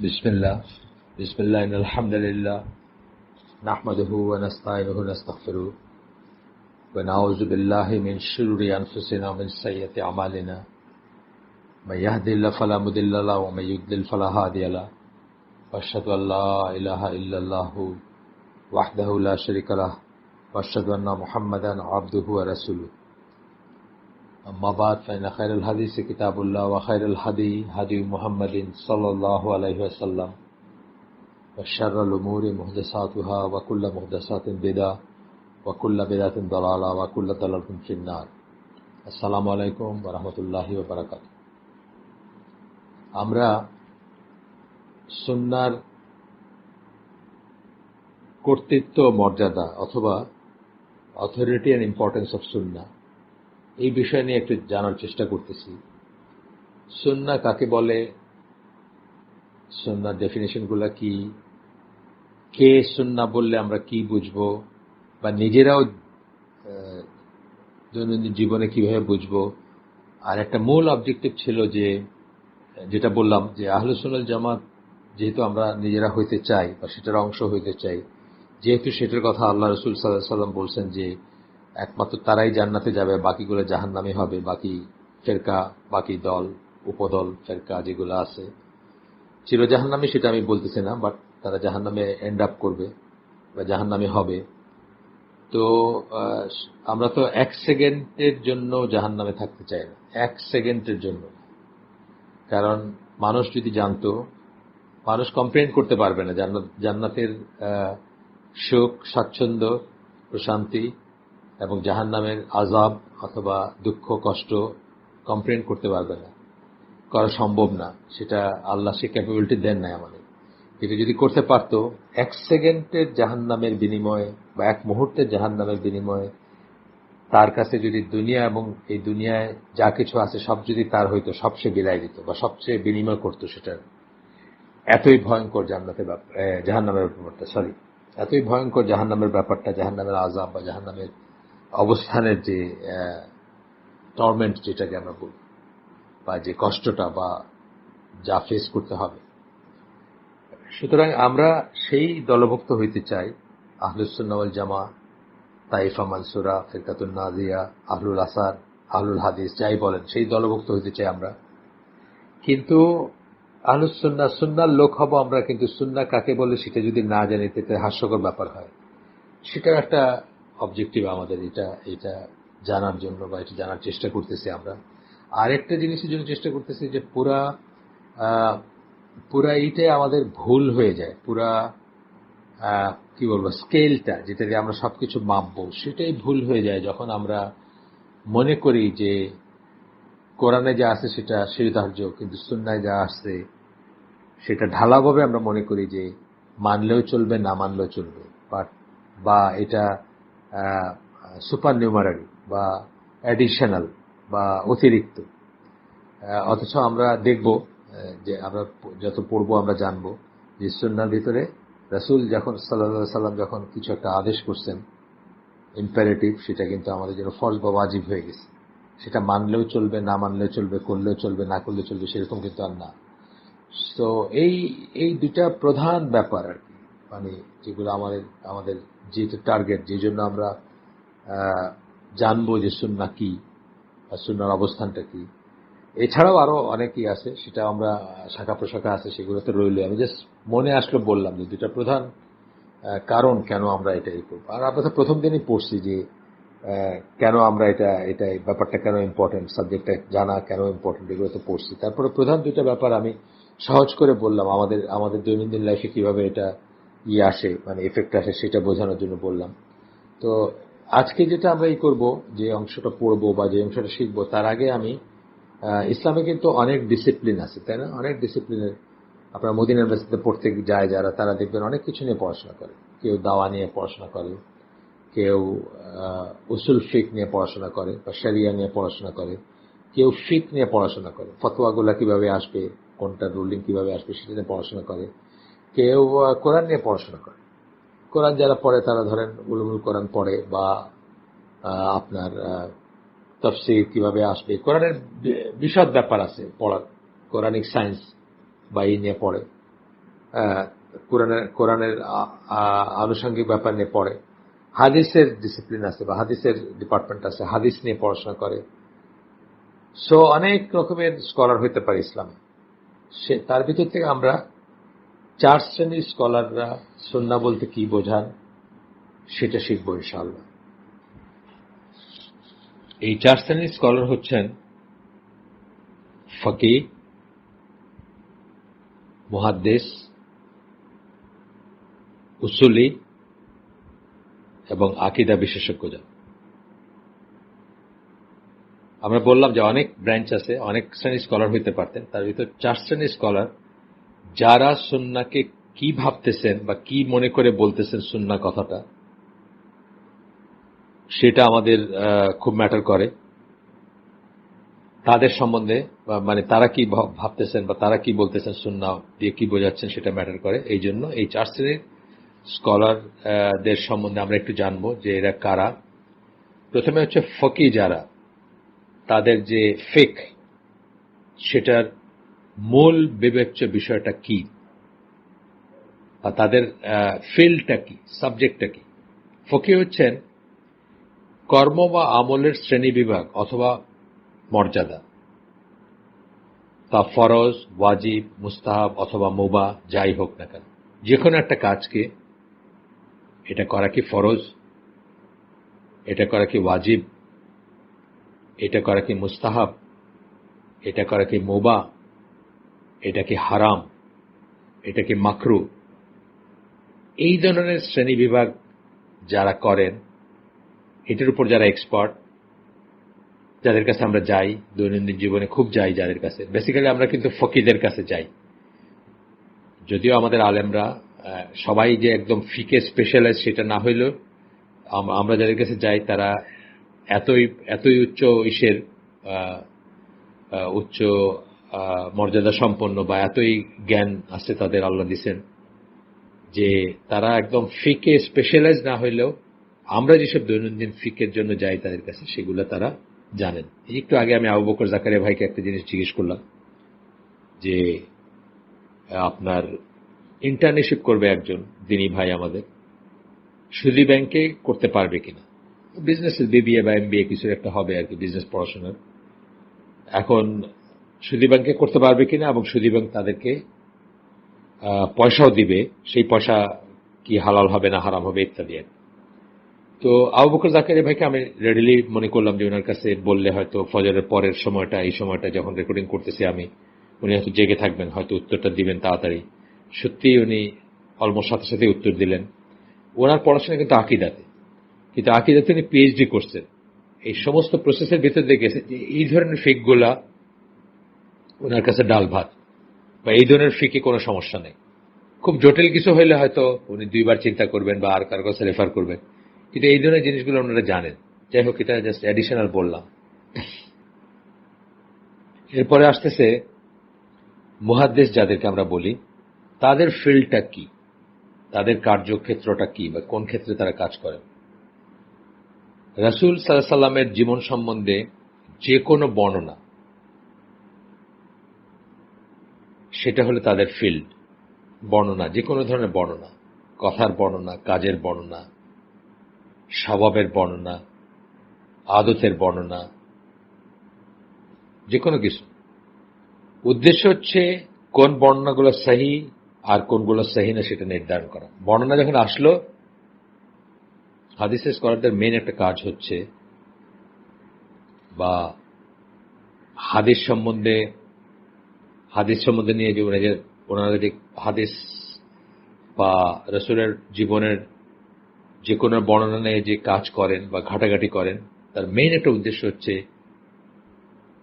बिस्मिल्लाह बिस्मिल्लाह इन्नल हम्दुलिल्लाह नहमदुहु व नस्तईनुहु व नस्तगफिरुहु व नऊज़ु बिल्लाहि मिन शुरूरि अनफुसिना व मिन सय्यिअति अमालिना मन यहदिहिल्लाहु फला मुदिल्ल लहु व मन युद्लिल फला हादिय लहु व अशहदु अन ला इलाहा इल्लल्लाहु वहदहु ला शरीका लहु व अशहदु अन्ना मुहम्मदन अब्दुहु व रसूलुहु अम्मा बाद फ़इन्न खैरल हदीस किताबुल्लाह व खैरल हदी हदी मुहम्मदिन सल्लल्लाहु अलैहि वसल्लम व शर्रल उमूरि मुहदसातुहा व कुल्लु मुहदसातिन बिदअह व कुल्लु बिदअतिन दलाला व कुल्लु दलालतिन फिन्नार। अस्सलामु आलैकुम व रहमतुल्लाहि व बाराकातुहू। আমরা সুন্নাহর কর্তৃত্ব মর্যাদা অথবা অথরিটি এন্ড ইম্পর্টেন্স অফ সুন্নাহ এই বিষয় নিয়ে একটু জানার চেষ্টা করতেছি। সুন্নাহ কাকে বলে, সুন্নাহর ডেফিনেশনগুলো কি, কে সুন্নাহ বললে আমরা কি বুঝবো বা নিজেরাও দৈনন্দিন জীবনে কিভাবে বুঝবো। আর একটা মূল অবজেক্টিভ ছিল যেটা বললাম যে আহলুস সুন্নাহ ওয়াল জামাত যেহেতু আমরা নিজেরা হইতে চাই বা সেটার অংশ হইতে চাই, যেহেতু সেটার কথা আল্লাহ রাসূল সাল্লাল্লাহু আলাইহি ওয়াসাল্লাম বলছেন যে একমাত্র তারাই জান্নাতে যাবে, বাকিগুলো জাহান্নামী হবে। বাকি ফেরকা, বাকি দল, উপদল, ফেরকা যেগুলো আছে চিরজাহান্নামী সেটা আমি বলতেছি না, বাট তারা জাহান্নামে এন্ড আপ করবে বা জাহান্নামী হবে। তো আমরা তো এক সেকেন্ডের জন্য জাহান্নামে থাকতে চাই না, এক সেকেন্ডের জন্য। কারণ মানুষ যদি জানতো, মানুষ কমপ্লেন করতে পারবে না জান্নাতের সুখ, স্বাচ্ছন্দ্য, প্রশান্তি এবং জাহান্নামের আযাব অথবা দুঃখ, কষ্ট কমপ্লেন করতে পারবে না, করা সম্ভব না। সেটা আল্লাহ সে ক্যাপাবিলিটি দেন নাই আমাদের। কিন্তু যদি করতে পারত, এক সেকেন্ডের জাহান্নামের বিনিময়ে বা এক মুহূর্তের জাহান্নামের বিনিময়ে তার কাছে যদি দুনিয়া এবং এই দুনিয়ায় যা কিছু আছে সব যদি তার হইতো, সব সে বিলাই দিত বা সবচেয়ে বিনিময় করতো, সেটার এতই ভয়ঙ্কর জাহান্নামের ব্যাপারটা, এতই ভয়ঙ্কর জাহান্নামের ব্যাপারটা, জাহান্নামের আযাব বা জাহান্নামের অবস্থানের যে টর্মেন্ট যেটাকে আমরা বলি, বা যে কষ্টটা বা যা ফেস করতে হবে। সুতরাং আমরা সেই দলভুক্ত হইতে চাই, আহলুস সুন্নাহ ওয়াল জামাত, তাইফা মানসুরা, ফিরকাতুন নাজিয়া, আহলুল আসার, আহলুল হাদিস, যাই বলেন, সেই দলভুক্ত হইতে চাই আমরা। কিন্তু আহলুস সুন্নাহ, সুন্নাহর লোক হব আমরা, কিন্তু সুন্নাহ কাকে বলে সেটা যদি না জানি তাতে হাস্যকর ব্যাপার হয়। সেটার একটা অবজেক্টিভ আমাদের, এটা জানার জন্য বা এটা জানার চেষ্টা করতেছি আমরা। আরেকটা জিনিসের জন্য চেষ্টা করতেছি যে পুরা এইটাই আমাদের ভুল হয়ে যায়। কি বলবো, স্কেলটা যেটা দিয়ে আমরা সবকিছু মাপবো সেটাই ভুল হয়ে যায় যখন আমরা মনে করি যে কোরআনে যা আছে সেটা শিরধার্য, কিন্তু সুন্নায় যা আছে সেটা ঢালাভাবে আমরা মনে করি যে মানলেও চলবে, না মানলেও চলবে, বা এটা সুপার নিউমারারি বা অ্যাডিশনাল বা অতিরিক্ত। অথচ আমরা দেখব যে আমরা যত পড়বো আমরা জানবো যে সুন্নাহর ভিতরে রাসূল যখন সাল্লাল্লাহু আলাইহি সাল্লাম যখন কিছু একটা আদেশ করছেন, ইম্পারেটিভ, সেটা কিন্তু আমাদের জন্য ফরজ বা ওয়াজিব হয়ে গেছে। সেটা মানলেও চলবে, না মানলেও চলবে, করলেও চলবে, না করলেও চলবে, সেরকম কিন্তু আর না। তো এই দুইটা প্রধান ব্যাপার আর কি, মানে যেগুলো আমাদের যেটা টার্গেট, যে জন্য আমরা জানবো যে সুন্নাহ কি বা সুন্নাহর অবস্থানটা কি। এছাড়াও আরো অনেকই আছে, সেটা আমরা শাখা প্রশাখা আছে, সেগুলোতে রইল। আমি জাস্ট মনে আসলো বললাম যে দুইটা প্রধান কারণ কেন আমরা এটাই করবো। আর আমরা তো প্রথম দিনই পড়ছি যে কেন আমরা এটাই ব্যাপারটা কেন ইম্পর্টেন্ট, সাবজেক্টটা জানা কেন ইম্পর্টেন্ট, এগুলো তো পড়ছি। তারপরে প্রধান দুইটা ব্যাপার আমি সহজ করে বললাম, আমাদের দৈনন্দিন লাইফে কিভাবে এটা আসে, মানে এফেক্ট আসে, সেটা বোঝানোর জন্য বললাম। তো আজকে যেটা আমরা করব, যে অংশটা পড়বো বা যে অংশটা শিখবো, তার আগে আমি ইসলামে কিন্তু অনেক ডিসিপ্লিন আছে, তাই না? অনেক ডিসিপ্লিনের আপনার মদিনা ইউনিভার্সিটিতে পড়তে যায় যারা, তারা দেখবেন অনেক কিছু নিয়ে পড়াশোনা করে। কেউ দাওয়া নিয়ে পড়াশোনা করে, কেউ উসুল ফিক নিয়ে পড়াশোনা করে বা শরিয়া নিয়ে পড়াশোনা করে, কেউ ফিক নিয়ে পড়াশোনা করে, ফতোয়াগুলা কিভাবে আসবে, কোনটা রুলিং কিভাবে আসবে সেটা নিয়ে পড়াশোনা করে, কেউ কোরআন নিয়ে পড়াশোনা করে। কোরআন যারা পড়ে তারা ধরেন উলুমুল কোরআন পড়ে, বা আপনার তাফসীর কিভাবে আসবে, কোরআনের বিশদ ব্যাপার আছে পড়ার, কোরআনিক সায়েন্স বা এই নিয়ে পড়ে। কোরআনের আনুষঙ্গিক ব্যাপার নিয়ে পড়ে, হাদিসের ডিসিপ্লিন আছে বা হাদিসের ডিপার্টমেন্ট আছে, হাদিস নিয়ে পড়াশোনা করে। সো অনেক রকমের স্কলার হইতে পারে ইসলামে। তার ভিতর থেকে আমরা 4 শ্রেণীর স্কলাররা সুন্নাহ বলতে কি বোঝান সেটা শিখব ইনশাআল্লাহ। এই 4 শ্রেণীর স্কলার হচ্ছেন ফকিহ, মুহাদ্দিস, উসুলি এবং আকীদা বিশেষজ্ঞরা। আমরা বললাম যে অনেক ব্রাঞ্চ আছে, অনেক শ্রেণীর স্কলার হইতে পারতেন, তার ভিতর 4 শ্রেণীর স্কলার যারা সুন্নাহকে কি ভাবতেছেন বা কি মনে করে বলতেছেন সুন্নাহ কথাটা, সেটা আমাদের খুব ম্যাটার করে। তাদের সম্বন্ধে মানে তারা কি ভাবতেছেন বা তারা কি বলতেছেন, সুন্নাহ দিয়ে কি বোঝাচ্ছেন সেটা ম্যাটার করে। এই জন্য এই 4 শ্রেণীর স্কলারদের সম্বন্ধে আমরা একটু জানবো যে এরা কারা। প্রথমে হচ্ছে ফকিহ যারা, তাদের যে ফিকহ সেটার মূল বিবেচ্য বিষয়টা কি, আর তাদের ফিল্ডটা কি, সাবজেক্টটা কি। ফকিহ হচ্ছেন কর্ম বা আমলের শ্রেণী বিভাগ অথবা মর্যাদা, তা ফরজ, ওয়াজিব, মুস্তাহাব অথবা মুবাহ যাই হোক না কেন, যে কোনো একটা কাজকে এটা করা কি ফরজ, এটা করা কি ওয়াজিব, এটা করা কি মুস্তাহাব, এটা করা কি মুবাহ, এটা কি হারাম, এটা কি মাকরু, এই ধরনের শ্রেণী বিভাগ যারা করেন, এটার উপর যারা এক্সপার্ট, যাদের কাছে আমরা যাই দৈনন্দিন জীবনে, খুব যাই যাদের কাছে, বেসিক্যালি আমরা কিন্তু ফকিহদের কাছে যাই। যদিও আমাদের আলেমরা সবাই যে একদম ফিকে স্পেশালাইজ সেটা না হইলেও আমরা যাদের কাছে যাই তারা এতই উচ্চ মর্যাদা সম্পন্ন বা এতই জ্ঞান আছে তাদের, আল্লাহ দিছেন, যে তারা একদম ফিকে স্পেশালাইজ না হইলেও আমরা যেসব দৈনন্দিন ফিকের জন্য যাই তাদের কাছে, সেগুলো তারা জানেন। একটু আগে আমি আবু বকর জাকারিয়া ভাইকে একটা জিনিস জিজ্ঞেস করলাম যে আপনার ইন্টার্নশিপ করবে একজন দিনী ভাই আমাদের, সুদী ব্যাংকে করতে পারবে কিনা, বিজনেসের বিবিএ বা এমবিএ কিছু একটা হবে আর কি, বিজনেস পড়াশোনার। এখন সুদী ব্যাংকে করতে পারবে কিনা এবং সুদী ব্যাংক তাদেরকে পয়সাও দিবে, সেই পয়সা কি হালাল হবে না হারাম হবে ইত্যাদি। তো আবু বকর জাকারিয়া ভাইকে আমি রেডিলি মনে করলাম যে ওনার কাছে বললে হয়তো ফজরের পরের সময়টা, এই সময়টা যখন রেকর্ডিং করতেছি আমি, উনি হয়তো জেগে থাকবেন, হয়তো উত্তরটা দিবেন তাড়াতাড়ি। সত্যি উনি অলমোস্ট সাথে সাথে উত্তর দিলেন। ওনার পড়াশোনা কিন্তু আকিদাতে উনি পিএইচডি করছেন। এই সমস্ত প্রসেসের ভিতর দিয়ে গেছে যে এই ধরনের ফিকগুলা ওনার কাছে ডাল ভাত, বা এই ধরনের ফিকে কোনো সমস্যা নেই। খুব জটিল কিছু হইলে হয়তো উনি 2 বার চিন্তা করবেন বা আর কারো কাছে রেফার করবেন, কিন্তু এই ধরনের জিনিসগুলো ওনারা জানেন। যাই হোক, এটা জাস্ট অ্যাডিশনাল বললাম। এরপরে আসতেছে মুহাদ্দিস যাদেরকে আমরা বলি, তাদের ফিল্ডটা কি, তাদের কার্যক্ষেত্রটা কি, বা কোন ক্ষেত্রে তারা কাজ করেন। রাসূল সাল্লাল্লাহু আলাইহি সাল্লামের জীবন সম্বন্ধে যে কোনো বর্ণনা, সেটা হলো তাদের ফিল্ড। বর্ণনা, যে কোনো ধরনের বর্ণনা, কথার বর্ণনা, কাজের বর্ণনা, স্বভাবের বর্ণনা, আদতের বর্ণনা, যে কোনো কিছু। উদ্দেশ্য হচ্ছে কোন বর্ণনাগুলো সহি আর কোনগুলো সহি না সেটা নির্ধারণ করা। বর্ণনা যখন আসলো, হাদিসের স্কলারদের মেইন একটা কাজ হচ্ছে, বা হাদিস সম্বন্ধে নিয়ে যে ওনারা যে হাদিস বা রাসূলের জীবনের যে কোনো বর্ণনা নিয়ে যে কাজ করেন বা ঘাটাঘাটি করেন, তার মেইন একটা উদ্দেশ্য হচ্ছে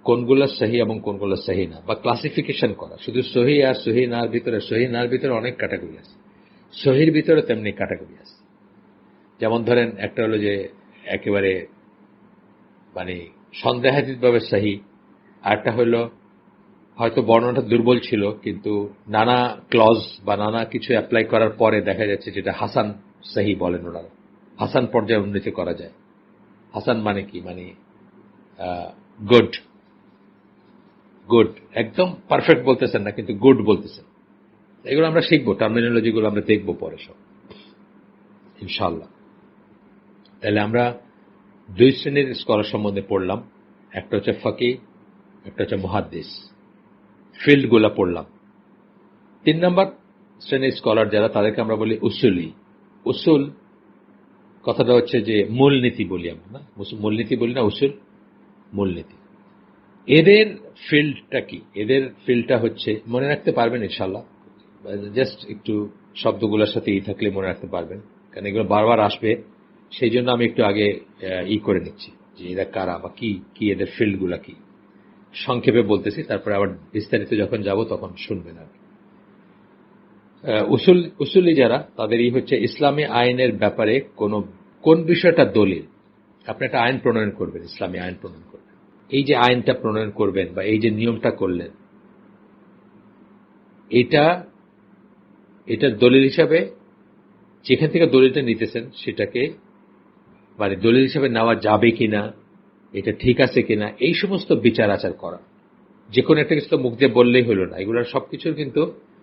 কোনগুলো সহি এবং কোনগুলো সহি না, বা ক্লাসিফিকেশন করা। শুধু সহি আর সহি নার ভিতরে অনেক ক্যাটাগরি আছে, সহির ভিতরে তেমনি ক্যাটাগরি আছে। যেমন ধরেন, একটা হলো যে একেবারে মানে সন্দেহাতীতভাবে সহি, আর একটা হলো হয়তো বর্ণনাটা দুর্বল ছিল কিন্তু নানা ক্লজ বা নানা কিছু অ্যাপ্লাই করার পরে দেখা যাচ্ছে যেটা হাসান সহি বলেন ওনারা, হাসান পর্যায়ে উন্নতি করা যায়। হাসান মানে কি, মানে গুড, একদম পারফেক্ট বলতেছেন না, কিন্তু গুড বলতেছেন। এগুলো আমরা শিখবো, টার্মিনোলজিগুলো আমরা দেখবো পরে সব ইনশাআল্লাহ। তাহলে আমরা দুই শ্রেণীর স্কলার সম্বন্ধে পড়লাম, একটা হচ্ছে ফাকি, একটা হচ্ছে মুহাদ্দিস, ফিল্ডগুলো পড়লাম। 3 নম্বর শ্রেণীর স্কলার যারা, তাদেরকে আমরা বলি উসুলি। উসুল কথাটা হচ্ছে যে মূলনীতি বলি আমরা, না মূলনীতি বলি না, উসুল মূলনীতি। এদের ফিল্ডটা কি? এদের ফিল্ডটা হচ্ছে, মনে রাখতে পারবেন ইনশাআল্লাহ, জাস্ট একটু শব্দগুলোর সাথে থাকলে মনে রাখতে পারবেন, কারণ এগুলো বারবার আসবে, সেই জন্য আমি একটু আগে করে নিচ্ছি যে এরা কারা বা কি কি এদের ফিল্ডগুলা কি, সংক্ষেপে বলতেছি, তারপরে আবার বিস্তারিত যখন যাব তখন শুনবেন। আর উসুলি যারা, তাদের হচ্ছে ইসলামী আইনের ব্যাপারে কোন বিষয়টা দলিল। আপনি একটা আইন প্রণয়ন করবেন, ইসলামী আইন প্রণয়ন করবেন, এই যে আইনটা প্রণয়ন করবেন বা এই যে নিয়মটা করলেন, এটার দলিল হিসাবে যেখান থেকে দলিলটা নিতেছেন সেটাকে, মানে দলিল হিসাবে নেওয়া যাবে কিনা, এটা ঠিক আছে কিনা, এই সমস্ত বিচার আচার করা। যে কোনো একটা কিছু তো মুখ দিয়ে বললেই হলো না, এগুলোর সবকিছুর কিন্তু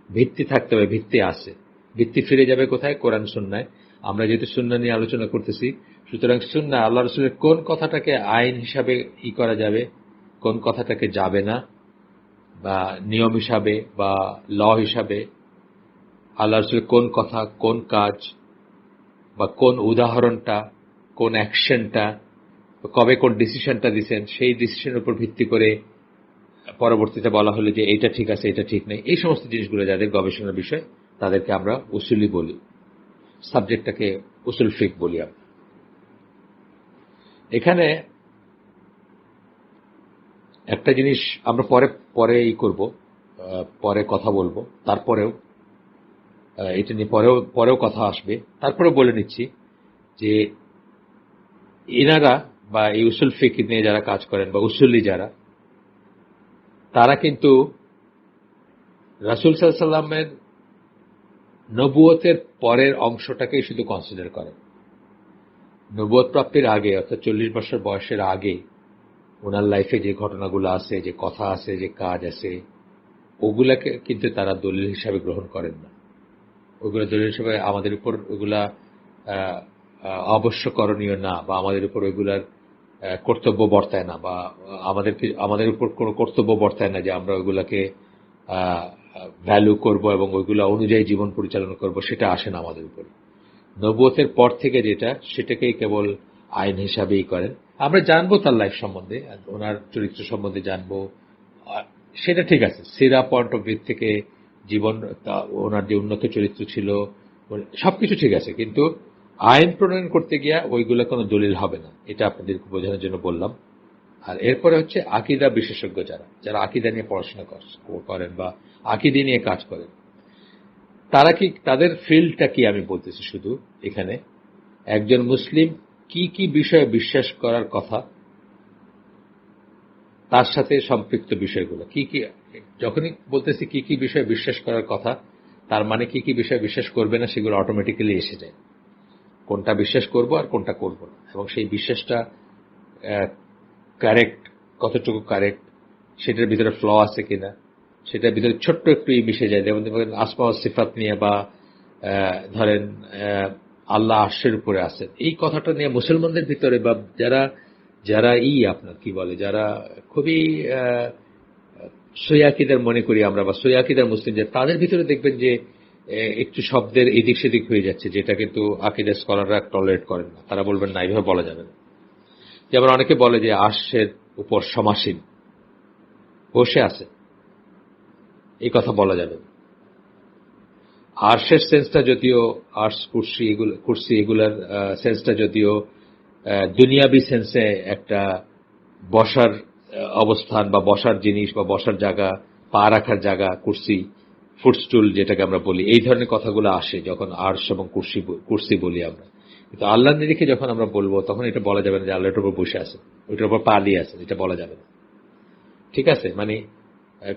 ভিত্তি থাকতে হবে, ভিত্তি আছে। ভিত্তি ফিরে যাবে কোথায়? কোরআন সুন্নায়। আমরা যেহেতু সুন্নাহ নিয়ে আলোচনা করতেছি, সুতরাং সুন্নাহ, আল্লাহ রাসূলের কোন কথাটাকে আইন হিসাবে করা যাবে, কোন কথাটাকে যাবে না, বা নিয়ম হিসাবে বা ল হিসাবে, আল্লাহ রাসূলের কোন কথা, কোন কাজ বা কোন উদাহরণটা, কোন অ্যাকশনটা, কবে কোন ডিসিশনটা দিচ্ছেন, সেই ডিসিশনের উপর ভিত্তি করে পরবর্তীতে বলা হলো যে এটা ঠিক আছে, এটা ঠিক নেই, এই সমস্ত জিনিসগুলো যাদের গবেষণার বিষয়, তাদেরকে আমরা উসুলি বলি, সাবজেক্টটাকে উসুল ফিক বলি আমরা। এখানে একটা জিনিস আমরা পরে করব, পরে কথা বলবো, তারপরেও এটা নিয়ে পরেও কথা আসবে, তারপরেও বলে নিচ্ছি যে এনারা বা এই উসুল ফিক নিয়ে যারা কাজ করেন বা উসুলি যারা, তারা কিন্তু রাসূল সাল্লাল্লাহু আলাইহি ওয়াসাল্লামের নবুয়তের পরের অংশটাকেই শুধু কনসিডার করেন। নবুয়ত প্রাপ্তির আগে, অর্থাৎ 40 বছর বয়সের আগে ওনার লাইফে যে ঘটনাগুলো আছে, যে কথা আছে, যে কাজ আছে, ওগুলাকে কিন্তু তারা দলিল হিসাবে গ্রহণ করেন না। ওগুলো দলিল হিসাবে আমাদের উপর ওগুলা অবশ্য করণীয় না, বা আমাদের উপর ওইগুলার কর্তব্য বর্তায় না, বা আমাদের উপর কোনো কর্তব্য বর্তায় না যে আমরা ওইগুলাকে ভ্যালু করব এবং ওইগুলা অনুযায়ী জীবন পরিচালনা করব, সেটা আসে না আমাদের উপর। নবুয়তের পর থেকে যেটা, সেটাকেই কেবল আইন হিসাবেই করেন। আমরা জানবো তার লাইফ সম্বন্ধে, ওনার চরিত্র সম্বন্ধে জানবো, সেটা ঠিক আছে, সিরা পয়েন্ট অফ ভিউ থেকে জীবন, ওনার যে উন্নত চরিত্র ছিল, সবকিছু ঠিক আছে, কিন্তু আইন প্রণয়ন করতে গিয়া ওইগুলো কোনো দলিল হবে না, এটা আপনাদেরকে বোঝানোর জন্য বললাম। আর এরপরে হচ্ছে আকীদা বিশেষজ্ঞ যারা আকীদা নিয়ে পড়াশোনা করেন বা আকীদা নিয়ে কাজ করেন, তারা কি, তাদের ফিল্ডটা কি আমি বলতেছি শুধু এখানে, একজন মুসলিম কি কি বিষয়ে বিশ্বাস করার কথা, তার সাথে সম্পৃক্ত বিষয়গুলো কি কি। যখনই বলতেছি কি কি বিষয়ে বিশ্বাস করার কথা, তার মানে কি কি বিষয়ে বিশ্বাস করবে না সেগুলো অটোমেটিক্যালি এসে যায়, কোনটা বিশ্বাস করব আর কোনটা করব না, এবং সেই বিশ্বাসটা কারেক্ট, কতটুকু কারেক্ট, সেটার ভিতরে ফ্ল আছে কিনা, সেটার ভিতরে ছোট্ট একটু মিশে যায়। যেমন আসমা ও সিফাত নিয়ে, বা ধরেন আল্লাহ আরশের উপরে আছেন, এই কথাটা নিয়ে মুসলমানদের ভিতরে, বা যারা আপনার কি বলে, যারা খুবই সৈয়াকিদের মনে করি আমরা, বা সৈয়াকিদের মুসলিম, তাদের ভিতরে দেখবেন যে একটু শব্দের এদিক সেদিক হয়ে যাচ্ছে, যেটা কিন্তু আকীদা স্কলাররা টলারেট করেন না। তারা বলবেন না, এইভাবে বলা যাবে না। যেমন অনেকে বলে যে আরশের উপর সমাসীন, বসে আছে, এই কথা বলা যাবে না। আরশের সেন্সটা যদিও, আরশ কুরসি এগুলার সেন্সটা যদিও দুনিয়াবি সেন্সে একটা বসার অবস্থান বা বসার জিনিস বা বসার জায়গা, পা রাখার জায়গা, কুরসি, ফুটস্টুল যেটাকে আমরা বলি, এই ধরনের কথাগুলো আসে যখন আরশ এবং কুরসি বলি আমরা। কিন্তু আল্লাহর নিরিখে যখন আমরা বলবো, তখন এটা বলা যাবে না যে আল্লাহর উপর বসে আছে, ওইটার উপর পা দিয়ে আছে, এটা বলা যাবে না। ঠিক আছে, মানে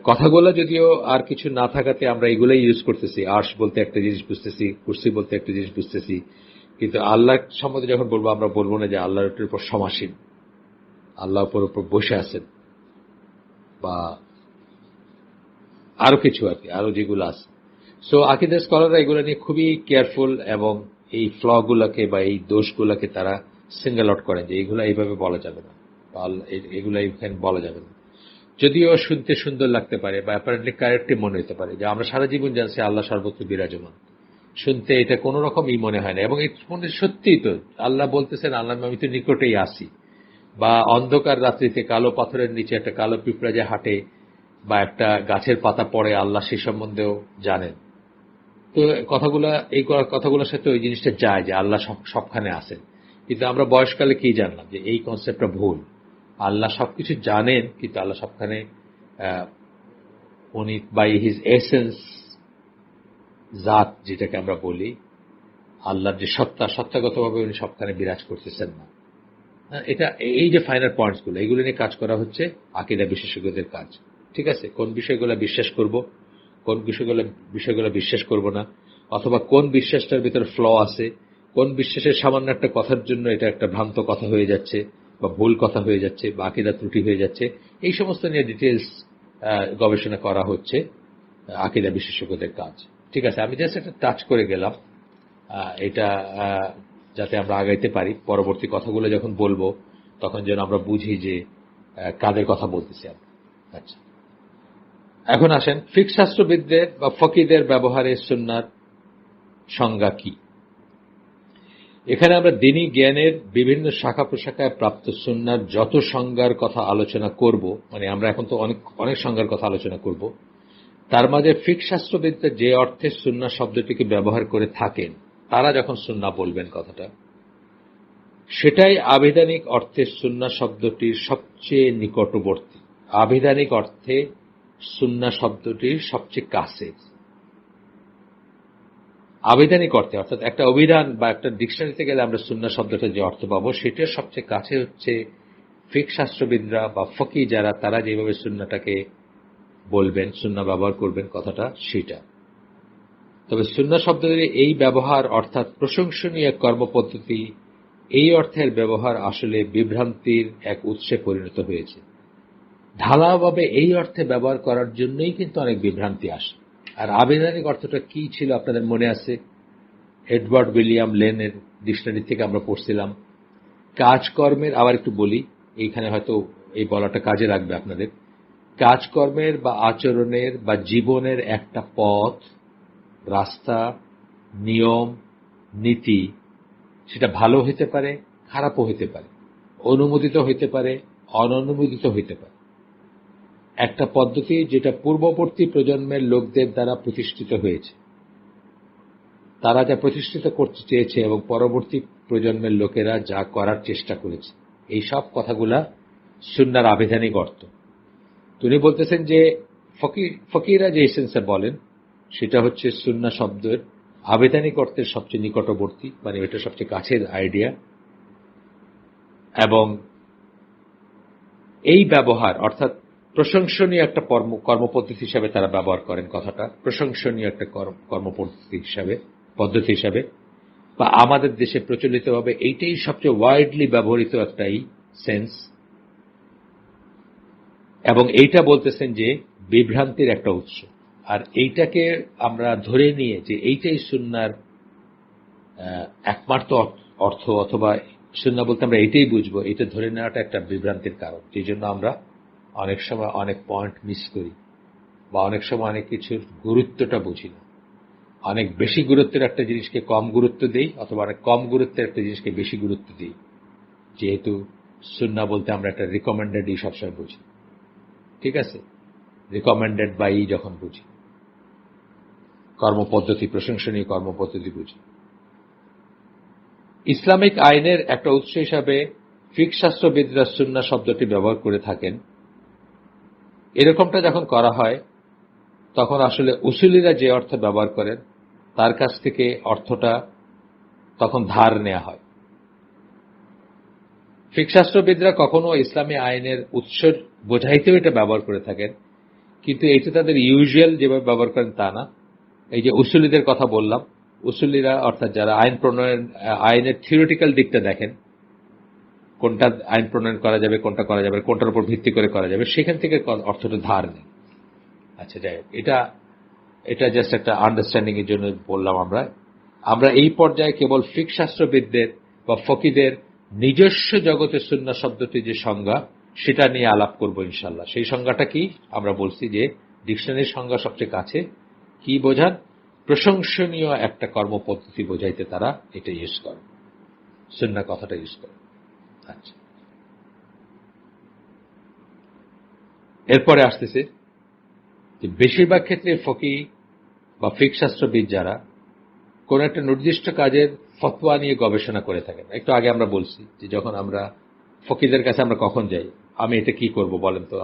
কথাগুলো যদিও আর কিছু না থাকাতে আমরা এগুলাই ইউজ করতেছি, আরশ বলতে একটা জিনিস বুঝতেছি, কুরসি বলতে একটা জিনিস বুঝতেছি, কিন্তু আল্লাহ সম্বন্ধে যখন বলবো, আমরা বলবো না যে আল্লাহর উপর সমাসীন, আল্লাহ উপর বসে আছেন, বা আরো কিছু আর কি, আরো যেগুলো আছে। সো আকিদার স্কলাররা এগুলো নিয়ে খুবই কেয়ারফুল, এবং এই ফ্লগুলোকে বা এই দোষগুলোকে তারা সিঙ্গেল আউট করেন যে এইগুলো এইভাবে বলা যাবে না, বা এগুলো এইখানে বলা যাবে না। যদিও শুনতে সুন্দর লাগতে পারে বা অ্যাপারেন্টলি কারেক্টই মনে হতে পারে যে আমরা সারা জীবন জানছি আল্লাহ সর্বত্র বিরাজমান, শুনতে এটা কোনো রকমই মনে হয় না, এবং এই মনে সত্যিই তো আল্লাহ বলতেছেন আল্লাহ আমি তো নিকটেই আসি। বা অন্ধকার রাত্রিতে কালো পাথরের নিচে একটা কালো পিঁপড়া যে হাঁটে বা একটা গাছের পাতা পড়ে, আল্লাহ সে সম্বন্ধেও জানেন। তো এই কথাগুলোর সাথে ওই জিনিসটা যায় যে আল্লাহ সবখানে আছেন। কিন্তু আমরা বয়সকালে কি জানলাম যে এই কনসেপ্টটা ভুল। আল্লাহ সবকিছু জানেন, কিন্তু আল্লাহ সবখানে উনি বাই হিজ এসেন্স, জাত যেটাকে আমরা বলি, আল্লাহর যে সত্তাগতভাবে উনি সবখানে বিরাজ করতেছেন না। এটা এই যে ফাইনাল পয়েন্টসগুলো, এগুলো নিয়ে কাজ করা হচ্ছে আকীদা বিশেষজ্ঞদের কাজ। ঠিক আছে, কোন বিষয়গুলো বিশ্বাস করব, কোন বিষয়গুলো বিশ্বাস করব না, অথবা কোন বিশ্বাসটার ভিতরে ফ্ল আছে, কোন বিশ্বাসের সামান্য একটা কথার জন্য এটা একটা ভ্রান্ত কথা হয়ে যাচ্ছে বা ভুল কথা হয়ে যাচ্ছে বা আকীদা ত্রুটি হয়ে যাচ্ছে, এই সমস্ত নিয়ে ডিটেলস গবেষণা করা হচ্ছে আকীদা বিশেষজ্ঞদের কাজ। ঠিক আছে, আমি জাস্ট একটা টাচ করে গেলাম এটা যাতে আমরা আগাইতে পারি। পরবর্তী কথাগুলো যখন বলবো তখন যেন আমরা বুঝি যে কাদের কথা বলতেছি আমরা। আচ্ছা, এখন আসেন ফিকহ শাস্ত্রবিদদের বা ফকিদের ব্যবহারে সুন্নার সংজ্ঞা কি। এখানে আমরা দ্বীনি জ্ঞানের বিভিন্ন শাখা প্রশাখায় প্রাপ্ত সুন্নার যত সংজ্ঞার কথা আলোচনা করব, মানে আমরা এখন তো অনেক সংজ্ঞার কথা আলোচনা করব, তার মাঝে ফিকহ শাস্ত্রবিদরা যে অর্থে সুন্নাহ শব্দটিকে ব্যবহার করে থাকেন, তারা যখন সুন্নাহ বলবেন কথাটা, সেটাই আবিধানিক অর্থে সুন্নাহ শব্দটির সবচেয়ে নিকটবর্তী। আবিধানিক অর্থে সুন্নাহ শব্দটির সবচেয়ে কাছে। আবিধানিক অর্থে অর্থাৎ একটা অভিধান বা একটা ডিকশনারিতে গেলে আমরা সুন্নাহ শব্দটা যে অর্থ পাবো, সেটার সবচেয়ে কাছে হচ্ছে ফিকহ শাস্ত্রবিদরা বা ফকি যারা, তারা যেভাবে সুন্নাহটাকে বলবেন, সুন্নাহ ব্যবহার করবেন কথাটা, সেটা। তবে সুন্নাহ শব্দের এই ব্যবহার অর্থাৎ প্রশংসনীয় কর্মপদ্ধতি, এই অর্থের ব্যবহার আসলে বিভ্রান্তির এক উৎসে পরিণত হয়েছে। ঢালাওভাবে এই অর্থে ব্যবহার করার জন্যই কিন্তু অনেক বিভ্রান্তি আসে। আর আবিধানিক অর্থটা কি ছিল আপনাদের মনে আছে? এডওয়ার্ড উইলিয়াম লেনের ডিকশনারি থেকে আমরা পড়ছিলাম, কাজকর্মের, আবার একটু বলি, এইখানে হয়তো এই বলাটা কাজে লাগবে আপনাদের, কাজকর্মের বা আচরণের বা জীবনের একটা পথ, রাস্তা, নিয়ম, নীতি, সেটা ভালো হইতে পারে, খারাপও হইতে পারে, অনুমোদিত হইতে পারে, অননুমোদিত হইতে পারে। একটা পদ্ধতি যেটা পূর্ববর্তী প্রজন্মের লোকদের দ্বারা প্রতিষ্ঠিত হয়েছে, তারা যা প্রতিষ্ঠিত করতে চেয়েছে এবং পরবর্তী প্রজন্মের লোকেরা যা করার চেষ্টা করেছে, এই সব কথাগুলা সুন্নাহর আবিধানিক অর্থ। তিনি বলতেছেন যে ফকিরা যে এসেন্সে বলেন, সেটা হচ্ছে সুন্নাহ শব্দের আবিধানিক অর্থের সবচেয়ে নিকটবর্তী, মানে এটা সবচেয়ে কাছের আইডিয়া। এবং এই ব্যবহার অর্থাৎ প্রশংসনীয় একটা কর্মপদ্ধতি হিসাবে তারা ব্যবহার করেন কথাটা, প্রশংসনীয় একটা পদ্ধতি হিসাবে, বা আমাদের দেশে প্রচলিতভাবে এইটাই সবচেয়ে ওয়াইডলি ব্যবহৃত একটাই সেন্স। এবং এইটা বলতেছেন যে বিভ্রান্তির একটা উৎস। আর এইটাকে আমরা ধরে নিয়ে যে এইটাই সুন্নাহর একমাত্র অর্থ, অথবা সুন্নাহ বলতে আমরা এইটাই বুঝবো, এটা ধরে নেওয়াটা একটা বিভ্রান্তির কারণ। সেই জন্য আমরা অনেক সময় অনেক পয়েন্ট মিস করি, বা অনেক সময় অনেক কিছুর গুরুত্বটা বুঝি না। অনেক বেশি গুরুত্বের একটা জিনিসকে কম গুরুত্ব দেই, অথবা অনেক কম গুরুত্বের একটা জিনিসকে বেশি গুরুত্ব দিই, যেহেতু সুন্নাহ বলতে আমরা একটা রিকমেন্ডেড সবসময় বুঝি। ঠিক আছে, রিকমেন্ডেড বাই যখন বুঝি, কর্মপদ্ধতি, প্রশংসনীয় কর্মপদ্ধতি বুঝি। ইসলামিক আইনের একটা উৎস হিসাবে ফিকহ শাস্ত্রবিদরা সুন্নাহ শব্দটি ব্যবহার করে থাকেন। এরকমটা যখন করা হয়, তখন আসলে উসুলিরা যে অর্থ ব্যবহার করেন, তার কাছ থেকে অর্থটা তখন ধার নেওয়া হয়। ফিকহ শাস্ত্রবিদরা কখনো ইসলামী আইনের উৎস বোঝাইতেও এটা ব্যবহার করে থাকেন, কিন্তু এটা তাদের ইউজুয়াল যেভাবে ব্যবহার করেন তা না। এই যে উসুলিদের কথা বললাম, উসুলিরা অর্থাৎ যারা আইনের থিওরিটিক্যাল দিকটা দেখেন, কোনটা আইন প্রণয়ন করা যাবে, কোনটা করা যাবে, কোনটার উপর ভিত্তি করে করা যাবে, সেখান থেকে অর্থটা ধার নেই। আচ্ছা, যাই হোক, এটা জাস্ট একটা আন্ডারস্ট্যান্ডিং এর জন্য বললাম। আমরা এই পর্যায়ে কেবল ফিকহ শাস্ত্রবিদদের বা ফকিদের নিজস্ব জগতে সুন্নাহ শব্দটি যে সংজ্ঞা, সেটা নিয়ে আলাপ করব ইনশাআল্লাহ। সেই সংজ্ঞাটা কি? আমরা বলছি যে ডিকশনারির সংজ্ঞা সবচেয়ে কাছে। কি বোঝান? প্রশংসনীয় একটা কর্মপদ্ধতি বোঝাইতে তারা এটা ইউজ করে, সুন্নাহ কথাটা ইউজ করে। আচ্ছা, এরপরে আসতেছে যে বেশিরভাগ ক্ষেত্রে ফকিহ বা ফিকহ শাস্ত্রবিদ যারা কোন একটা নির্দিষ্ট কাজের ফতোয়া নিয়ে গবেষণা করে থাকেন। একটু আগে আমরা বলছি যে যখন আমরা ফকিহদের কাছে আমরা কখন যাই, আমি এটা কি করব বলেন তো,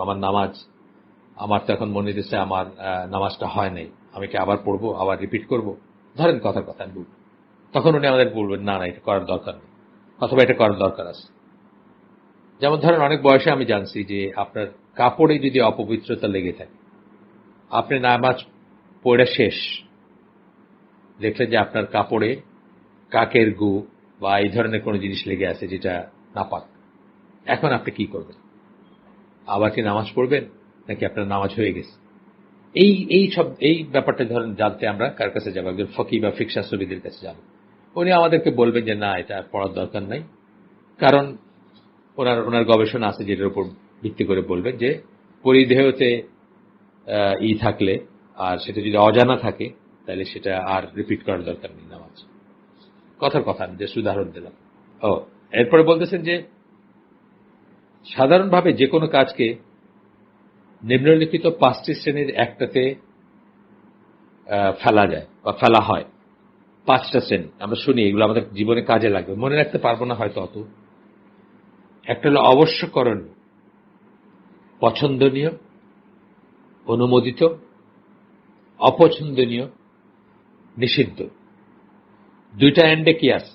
আমার তো এখন মনে হচ্ছে আমার নামাজটা হয় নাই, আমি কি আবার পড়বো, আবার রিপিট করব? ধরেন কথার কথা আমি বলবো, তখন উনি আমাদের বলবেন না না, এটা করার দরকার নেই, অথবা এটা করার দরকার আছে। যেমন ধরেন অনেক বয়সে আমি জানছি যে আপনার কাপড়ে যদি অপবিত্রতা লেগে থাকে, আপনি নামাজ পড়ে শেষ দেখলেন যে আপনার কাপড়ে কাকের গু বা এই ধরনের কোনো জিনিস লেগে আছে যেটা নাপাক, এখন আপনি কি করবেন? আবার কি নামাজ পড়বেন, নাকি আপনার নামাজ হয়ে গেছে? এই ব্যাপারটা ধরেন জানতে আমরা কার কাছে যাবো? একজন ফকিহ বা ফিকহ শাস্ত্রবিদের কাছে যাব। উনি আমাদেরকে বলবেন যে না, এটা পড়ার দরকার নাই, কারণ ওনার গবেষণা আছে যেটার উপর ভিত্তি করে বলবেন যে পরিধেয়তে থাকলে আর সেটা যদি অজানা থাকে তাহলে সেটা আর রিপিট করার দরকার নেই নামাজ। কথার কথা আমি জাস্ট উদাহরণ দিলাম। এরপরে বলতেছেন যে সাধারণভাবে যে কোনো কাজকে নিম্নলিখিত 5টি শ্রেণীর একটাতে ফেলা যায় বা ফেলা হয়। 5টা শ্রেণী আমরা শুনি, এগুলো আমাদের জীবনে কাজে লাগবে, মনে রাখতে পারবো না হয়তো অত। একটা হলো অবশ্যকরণীয়, পছন্দনীয়, অনুমোদিত, অপছন্দনীয়, নিষিদ্ধ। 2টা এন্ডে কি আছে?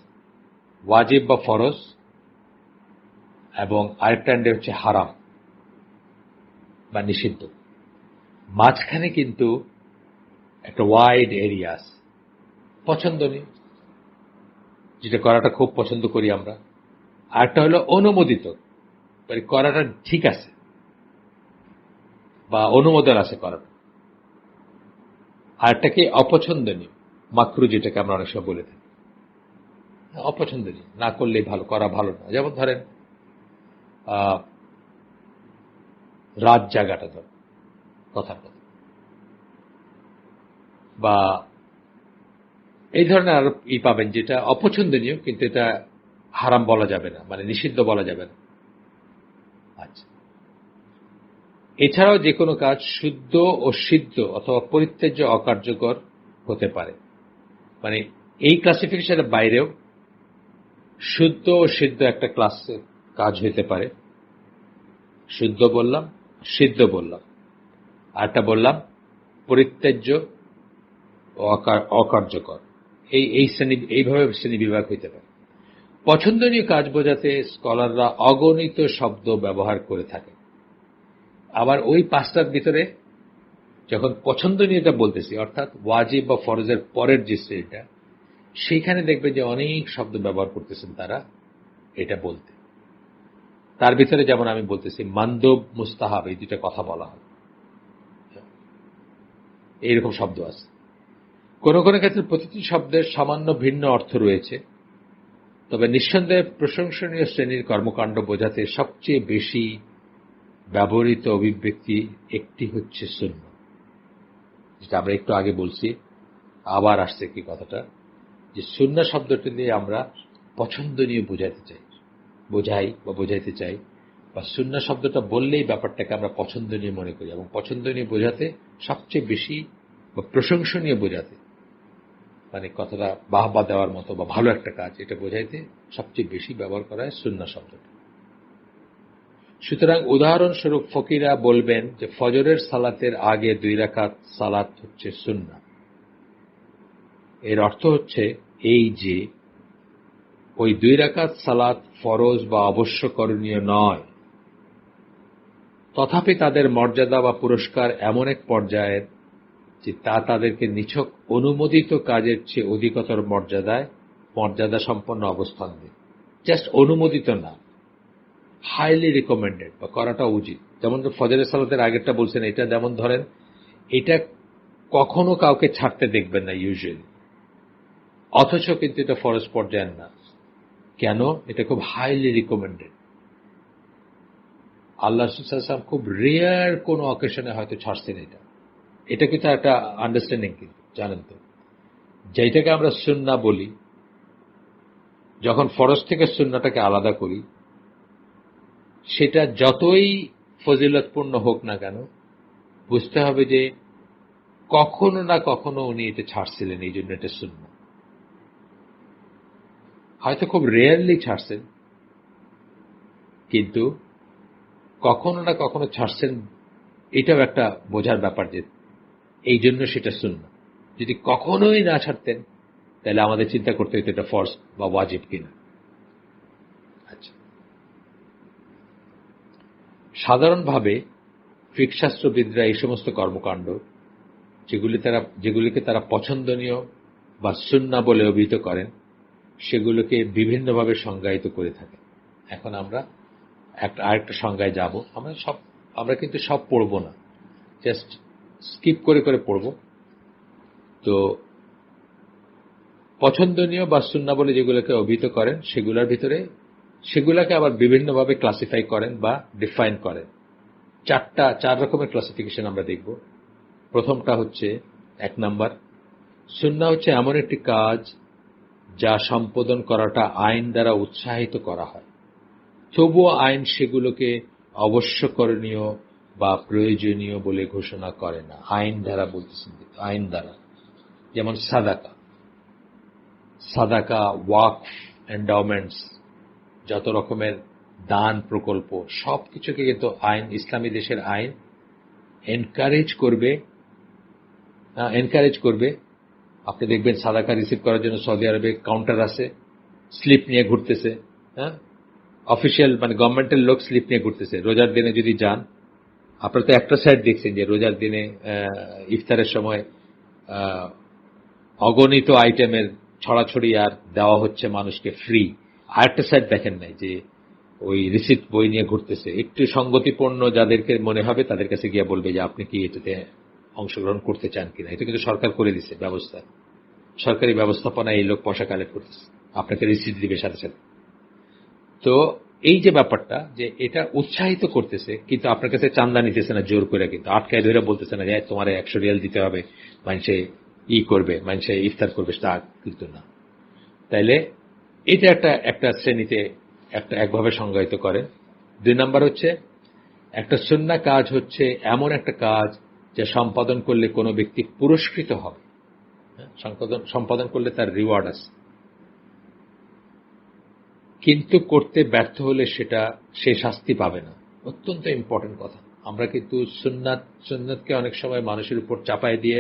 ওয়াজিব বা ফরজ, এবং আরেকটা এন্ডে হচ্ছে হারাম বা নিষিদ্ধ। মাঝখানে কিন্তু একটা ওয়াইড এরিয়া আছে। পছন্দনীয়, যেটা করাটা খুব পছন্দ করি আমরা। আরেকটা হলো অনুমোদিত, মানে করাটা ঠিক আছে বা অনুমোদন আছে করাটা। আরেকটা কি? অপছন্দনীয়, মাকরু, যেটাকে আমরা অনেক সময় বলে থাকি। অপছন্দনীয়, না করলে ভালো, করা ভালো না। যেমন ধরেন রাত জাগাটা, ধর কথার কথা, বা এই ধরনের আরো পাবেন যেটা অপছন্দনীয় কিন্তু এটা হারাম বলা যাবে না, মানে নিষিদ্ধ বলা যাবে না। আচ্ছা, এছাড়াও যে কোনো কাজ শুদ্ধ ও সিদ্ধ অথবা পরিত্যাজ্য অকার্যকর হতে পারে। মানে এই ক্লাসিফিকেশনের বাইরেও শুদ্ধ ও সিদ্ধ একটা ক্লাসের কাজ হতে পারে। শুদ্ধ বললাম, সিদ্ধ বললাম, আরটা বললাম পরিত্যাজ্য ও অকার্যকর। এইভাবে শ্রেণী বিভাগ হইতে পারে। পছন্দনীয় কাজ বোঝাতে স্কলাররা অগণিত শব্দ ব্যবহার করে থাকে। আবার ওই 5টার ভিতরে যখন পছন্দনীয়টা বলতেছি, অর্থাৎ ওয়াজিব বা ফরজের পরের যে শ্রেণীটা, সেইখানে দেখবে যে অনেক শব্দ ব্যবহার করতেছেন তারা এটা বলতে। তার ভিতরে যেমন আমি বলতেছি মান্দব, মুস্তাহাব, এই 2টা কথা বলা হয়, এইরকম শব্দ আছে। কোন কোন ক্ষেত্রে প্রতিটি শব্দের সামান্য ভিন্ন অর্থ রয়েছে। তবে নিঃসন্দেহে প্রশংসনীয় শ্রেণীর কর্মকাণ্ড বোঝাতে সবচেয়ে বেশি ব্যবহৃত অভিব্যক্তি একটি হচ্ছে সুন্নাহ, যেটা আমরা একটু আগে বলছি, আবার আসছে কি কথাটা, যে সুন্নাহ শব্দটি দিয়ে আমরা পছন্দনীয় বোঝাই বা বোঝাইতে চাই, বা সুন্নাহ শব্দটা বললেই ব্যাপারটাকে আমরা পছন্দনীয় মনে করি, এবং পছন্দনীয় বোঝাতে সবচেয়ে বেশি বা প্রশংসনীয় বোঝাতে, মানে কথাটা বাহবা দেওয়ার মতো বা ভালো একটা কাজ, এটা বোঝাইতে সবচেয়ে বেশি ব্যবহার করা হয় সুন্নাহ শব্দটা। সুতরাং উদাহরণস্বরূপ ফকিরা বলবেন যে ফজরের সালাতের আগে 2 রাকাত সালাত হচ্ছে সুন্নাহ। এর অর্থ হচ্ছে এই যে ওই 2 রাকাত সালাত ফরজ বা অবশ্যকরণীয় নয়, তথাপি তাদের মর্যাদা বা পুরস্কার এমন এক পর্যায়ের যে তা তাদেরকে নিছক অনুমোদিত কাজের চেয়ে অধিকতর মর্যাদা সম্পন্ন অবস্থান দেয়। জাস্ট অনুমোদিত না, হাইলি রিকমেন্ডেড বা করাটা উচিত। যেমন ফজরের সালাতের আগেরটা বলছেন, এটা যেমন ধরেন এটা কখনো কাউকে ছাড়তে দেখবেন না ইউজুয়ালি, অথচ কিন্তু এটা ফরজ পর্যায়ের না। কেন? এটা খুব হাইলি রিকমেন্ডেড। আল্লাহ রাসূল সাল্লাল্লাহু আলাইহি ওয়াসাল্লাম খুব রেয়ার কোন অকেশনে হয়তো ছাড়ছেন এটা। এটা কিন্তু একটা আন্ডারস্ট্যান্ডিং, কিন্তু জানেন তো, যেটাকে আমরা সুন্নাহ বলি, যখন ফরজ থেকে সুন্নাহটাকে আলাদা করি, সেটা যতই ফজিলতপূর্ণ হোক না কেন, বুঝতে হবে যে কখনো না কখনো উনি এটা ছাড়ছিলেন, এই জন্য এটা সুন্নাহ। হয়তো খুব রেয়ারলি ছাড়ছেন, কিন্তু কখনো না কখনো ছাড়ছেন, এটাও একটা বোঝার ব্যাপার যে এই জন্য সেটা সুন্নাহ। যদি কখনোই না ছাড়তেন, তাহলে আমাদের চিন্তা করতে হতো এটা ফরজ বা ওয়াজিব কিনা। আচ্ছা, সাধারণভাবে ফিকশাস্ত্রবিদরা এই সমস্ত কর্মকাণ্ড যেগুলিকে তারা পছন্দনীয় বা সুন্নাহ বলে অভিহিত করেন, সেগুলোকে বিভিন্নভাবে সংজ্ঞায়িত করে থাকে। এখন আমরা আরেকটা সংজ্ঞায় যাব। আমরা কিন্তু সব পড়ব না, জাস্ট স্কিপ করে করে পড়ব। তো পছন্দনীয় বা সুন্নাহ বলে যেগুলোকে অভিহিত করেন, সেগুলোর ভিতরে সেগুলোকে আবার বিভিন্নভাবে ক্লাসিফাই করেন বা ডিফাইন করেন। চার রকমের ক্লাসিফিকেশন আমরা দেখব। প্রথমটা হচ্ছে, 1 নাম্বার, সুন্নাহ হচ্ছে এমন একটি কাজ যা সম্পাদন করাটা আইন দ্বারা উৎসাহিত করা হয়, তবুও আইন সেগুলোকে অবশ্যকরণীয় বা প্রয়োজনীয় বলে ঘোষণা করে না। আইন দ্বারা বলতেছেন, আইন দ্বারা। যেমন সাদাকা, ওয়াকফ, এন্ডাওমেন্টস, যত রকমের দান প্রকল্প, সবকিছুকে কিন্তু আইন, ইসলামী দেশের আইন এনকারেজ করবে। আপনি দেখবেন সাদাকা রিসিভ করার জন্য সৌদি আরবে কাউন্টার আছে, স্লিপ নিয়ে ঘুরতেছে। হ্যাঁ, অফিসিয়াল মানে গভর্নমেন্টের লোক স্লিপ নিয়ে ঘুরতেছে। রোজার দিনে যদি যান, আপনারা তো একটা সাইড দেখছেন যে রোজার দিনে ইফতারের সময় অগণিত আইটেমের ছড়াছড়ি আর দেওয়া হচ্ছে মানুষকে ফ্রি। আরেকটা সাইড দেখেন নাই যে ওই রিসিপ্ট বই নিয়ে ঘুরতেছে। একটু সঙ্গতিপূর্ণ যাদেরকে মনে হবে তাদের কাছে গিয়ে বলবে যে আপনি কি এটাতে অংশগ্রহণ করতে চান কিনা। এটা কিন্তু সরকার করে দিচ্ছে ব্যবস্থা, সরকারি ব্যবস্থাপনায় এই লোক পয়সা কালেক্ট করতেছে, আপনাকে রিসিপ্ট দিবে সাথে সাথে। তো এই যে ব্যাপারটা, যে এটা উৎসাহিত করতেছে, কিন্তু আপনার কাছে চান্দা নিতেছে না জোর করে, কিন্তু আটকায় ধরে বলতেছে না যে তোমার 100 রিয়াল দিতে হবে, মানুষে করবে, মানুষে ইফতার করবে, তা কিন্তু না। তাইলে এটা একটা শ্রেণীতে একভাবে সংজ্ঞায়িত করেন। 2 নাম্বার হচ্ছে, একটা সুন্নাহ কাজ হচ্ছে এমন একটা কাজ যা সম্পাদন করলে কোনো ব্যক্তি পুরস্কৃত হবে। সম্পাদন করলে তার রিওয়ার্ড আছে, কিন্তু করতে ব্যর্থ হলে সে শাস্তি পাবে না। অত্যন্ত ইম্পর্টেন্ট কথা। আমরা কিন্তু সুন্নাতকে অনেক সময় মানুষের উপর চাপায় দিয়ে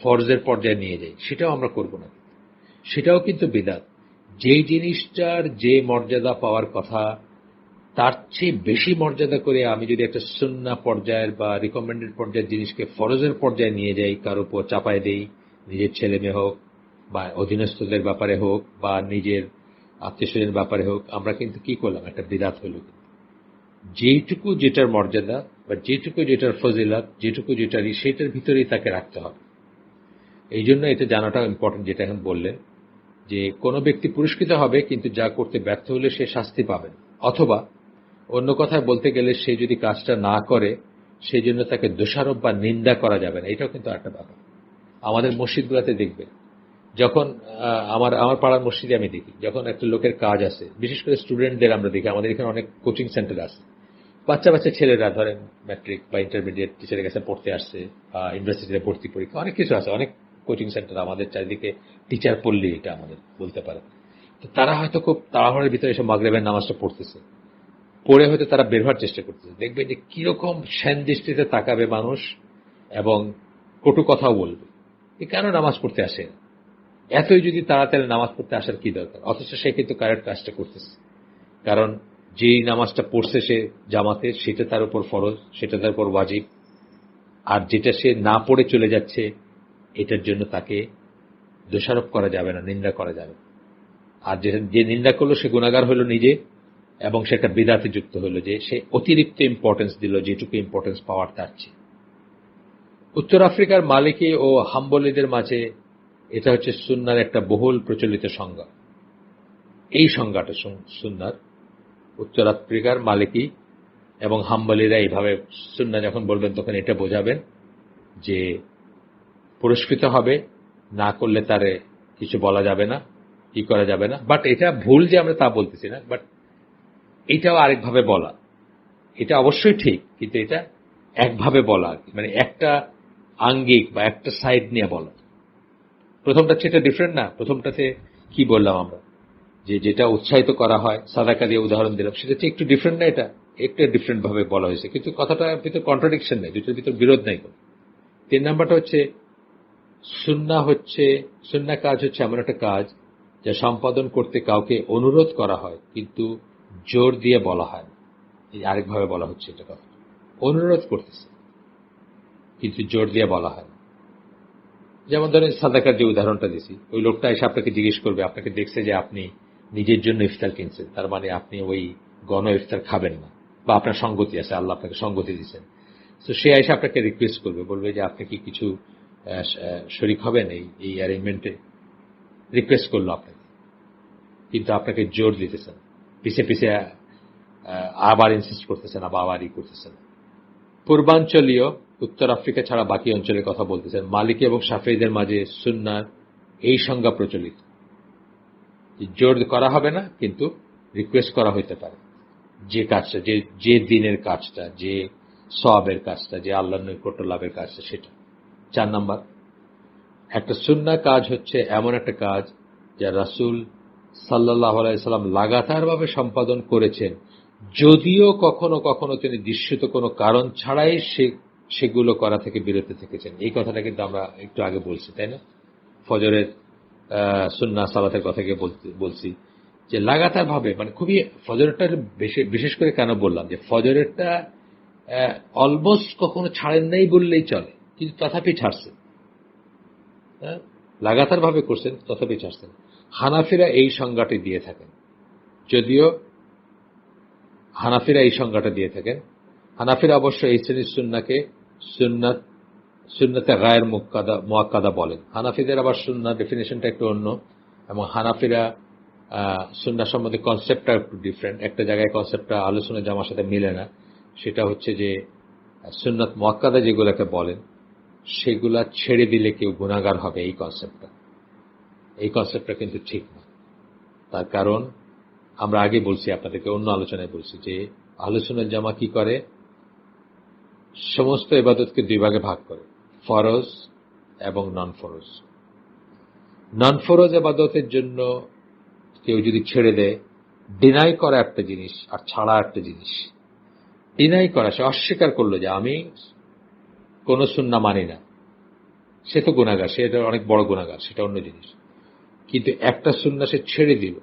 ফরজের পর্যায়ে নিয়ে যাই, সেটাও আমরা করব না। সেটাও কিন্তু বিদআত। যেই জিনিসটার যে মর্যাদা পাওয়ার কথা, তার চেয়ে বেশি মর্যাদা করে আমি যদি একটা সুন্নাহ পর্যায়ের বা রিকমেন্ডেড পর্যায়ের জিনিসকে ফরজের পর্যায়ে নিয়ে যাই, কার উপর চাপায় দেই, নিজের ছেলে মেয়ে হোক বা অধীনস্থদের ব্যাপারে হোক বা নিজের আত্মীয়স্বজনের ব্যাপারে হোক, আমরা কিন্তু কি করলাম, একটা বিদআত হইল। যেটুকু যেটার মর্যাদা বা যেটুকু যেটার ফজিলত, যেটুকু যেটারই, সেটার ভিতরেই তাকে রাখতে হবে। এই জন্য এটা জানাটাও ইম্পর্টেন্ট, যেটা এখন বললেন, যে কোনো ব্যক্তি পুরস্কৃত হবে, কিন্তু যা করতে ব্যর্থ হলে সে শাস্তি পাবেন। অথবা অন্য কথায় বলতে গেলে, সে যদি কাজটা না করে, সেই জন্য তাকে দোষারোপ বা নিন্দা করা যাবে না। এটাও কিন্তু একটা ব্যাপার। আমাদের মসজিদগুলোতে দেখবেন, যখন আমার পাড়ার মসজিদে আমি দেখি, যখন একটা লোকের কাজ আছে, বিশেষ করে স্টুডেন্টদের আমরা দেখি, আমাদের এখানে অনেক কোচিং সেন্টার আছে, বাচ্চা ছেলেরা ধরেন ম্যাট্রিক বা ইন্টারমিডিয়েট টিচারের কাছে পড়তে আসছে, বা ইউনিভার্সিটিতে ভর্তি পরীক্ষা, অনেক কিছু আছে, অনেক কোচিং সেন্টার আমাদের চারিদিকে, টিচার পড়লে এটা আমাদের বলতে পারে। তো তারা হয়তো খুব তাড়াহুড়োর ভিতরে এসে মাগরিবের নামাজটা পড়তেছে, পড়ে হয়তো তারা বের হওয়ার চেষ্টা করতেছে। দেখবে যে কিরকম সেন দৃষ্টিতে তাকাবে মানুষ এবং কটু কথাও বলবে, কেন নামাজ পড়তে আসে, এতই যদি তাড়াতাড়ি নামাজ পড়তে আসার কি দরকার। অথচ সে কিন্তু কারেক্ট কাজটা করতেছে, কারণ যেই নামাজটা পড়ছে সে জামাতে, সেটা তার উপর ফরজ, সেটা তার উপর ওয়াজিব। আর যেটা সে না পড়ে চলে যাচ্ছে, এটার জন্য তাকে দোষারোপ করা যাবে না, নিন্দা করা যাবে। আর যে নিন্দা করলো সে গুনাহগার হলো নিজে, এবং সেটা বিদআতে যুক্ত হলো, যে সে অতিরিক্ত ইম্পর্টেন্স দিল যেটুকু ইম্পর্টেন্স পাওয়ার তার চেয়ে। উত্তর আফ্রিকার মালিকি ও হাম্বলীদের মাঝে এটা হচ্ছে সুন্নার একটা বহুল প্রচলিত সংজ্ঞা। এই সংজ্ঞাটা সুন্নার। উত্তর আফ্রিকার মালিকি এবং হাম্বলীরা এইভাবে সুন্না যখন বলবেন তখন এটা বোঝাবেন যে পুরস্কৃত হবে, না করলে তারে কিছু বলা যাবে না, কি করা যাবে না। বাট এটা ভুল যে আমরা তা বলতেছি না, বাট এটাও আরেকভাবে বলা। এটা অবশ্যই ঠিক, কিন্তু এটা একভাবে বলা আর কি, মানে একটা আঙ্গিক বা একটা সাইড নিয়ে বলা। প্রথমটা সেটা ডিফারেন্ট না। প্রথমটাতে কি বললাম আমরা, যে যেটা উৎসাহিত করা হয়, সাদাকা দিয়ে উদাহরণ দিলাম, সেটা হচ্ছে একটু ডিফারেন্ট না, এটা একটু ডিফারেন্ট ভাবে বলা হয়েছে, কিন্তু কথাটার ভিতর কন্ট্রাডিকশন নেই, দুটোর ভিতর বিরোধ নেই। 3 নাম্বারটা হচ্ছে সুন্না কাজ হচ্ছে এমন একটা কাজ যা সম্পাদন করতে কাউকে অনুরোধ করা হয়, কিন্তু জোর দিয়ে বলা হয় না। এই আরেকভাবে বলা হচ্ছে এটা কথা, অনুরোধ করতেছে কিন্তু জোর দিয়ে বলা হয় না। যেমন ধরেন সাদাকার যে উদাহরণটা দিছি, ওই লোকটা এসে আপনাকে জিজ্ঞেস করবে, আপনাকে দেখছে যে আপনি নিজের জন্য ইফতার কিনছেন, তার মানে আপনি ওই গণ ইফতার খাবেন না, বা আপনার সঙ্গতি আছে, আল্লাহ আপনাকে সঙ্গতি দিচ্ছেন। তো সে এসে আপনাকে রিকোয়েস্ট করবে, বলবে যে আপনি কি কিছু শরিক হবেন এই অ্যারেঞ্জমেন্টে। রিকোয়েস্ট করলো আপনাকে, কিন্তু আপনাকে জোর দিতেছেন, পিছে পিছে আবার ইনসিস্ট করতেছেন, আবার করতেছেন। পূর্বাঞ্চলীয় উত্তর আফ্রিকা ছাড়া বাকি অঞ্চলের কথা বলতেছেন। মালিকি এবং শাফিঈদের মাঝে সুন্নার এই সংজ্ঞা প্রচলিত, জোর করা হবে না, কিন্তু রিকোয়েস্ট করা হইতে পারে। যে কাজটা, যে দিনের কাজটা, যে সওয়াবের কাজটা, যে আল্লাহর নৈকট্য লাভের কাজটা, সেটা। 4 নাম্বার, একটা সুন্নাহ কাজ হচ্ছে এমন একটা কাজ যা রাসূল সাল্লাল্লাহু আলাইহি সাল্লাম লাগাতারভাবে সম্পাদন করেছেন, যদিও কখনো কখনো তিনি দৃশ্যত কোনো কারণ ছাড়াই সেগুলো করা থেকে বিরত থেকেছেন। এই কথাটা কিন্তু আমরা একটু আগে বলছি, তাই না? ফজরের সুন্নাহ সালাতের কথা বলছি, যে লাগাতারভাবে, মানে খুবই ফজরেরটা বিশেষ করে কেন বললাম, যে ফজরেরটা অলমোস্ট কখনো ছাড়েন নাই বললেই চলে, কিন্তু তথাপি ছাড়ছেন, লাগাতারভাবে করছেন, তথাপি ছাড়ছেন। হানাফিরা এই সংজ্ঞাটি দিয়ে থাকেন, যদিও হানাফিরা এই সংজ্ঞাটা দিয়ে থাকেন। হানাফিরা অবশ্য এই শ্রেণীর সুন্নাহকে সুন্নতে গায়ের মুআক্কাদা বলেন। হানাফিদের আবার সুন্নাহ ডেফিনেশনটা একটু অন্য, এবং হানাফিরা সুন্নাহ সম্বন্ধে কনসেপ্টটা একটু ডিফারেন্ট। একটা জায়গায় কনসেপ্টটা আলোচনা জামার সাথে মিলে না, সেটা হচ্ছে যে সুন্নাত মুআক্কাদা যেগুলোকে বলেন, সেগুলা ছেড়ে দিলে কেউ গুনাহগার হবে, এই কনসেপ্টটা কিন্তু ঠিক না। তার কারণ আমরা আগে বলছি, আপনাদেরকে অন্য আলোচনায় বলছি, যে আহলে সুন্নাত জামা কি করে, সমস্ত ইবাদতকে 2 ভাগে ভাগ করে, ফরজ এবং নন ফরজ। নন ফরজ ইবাদতের জন্য কেউ যদি ছেড়ে দেয়, ডিনাই করা একটা জিনিস আর ছাড়া একটা জিনিস। ডিনাই করা, সে অস্বীকার করলো যে আমি কোন সুন্নাহ মানি না, সে তো গুনাহগার, সে এটা অনেক বড় গুনাহগার, সেটা অন্য জিনিস। কিন্তু একটা সুন্নাহ সে ছেড়ে দিল,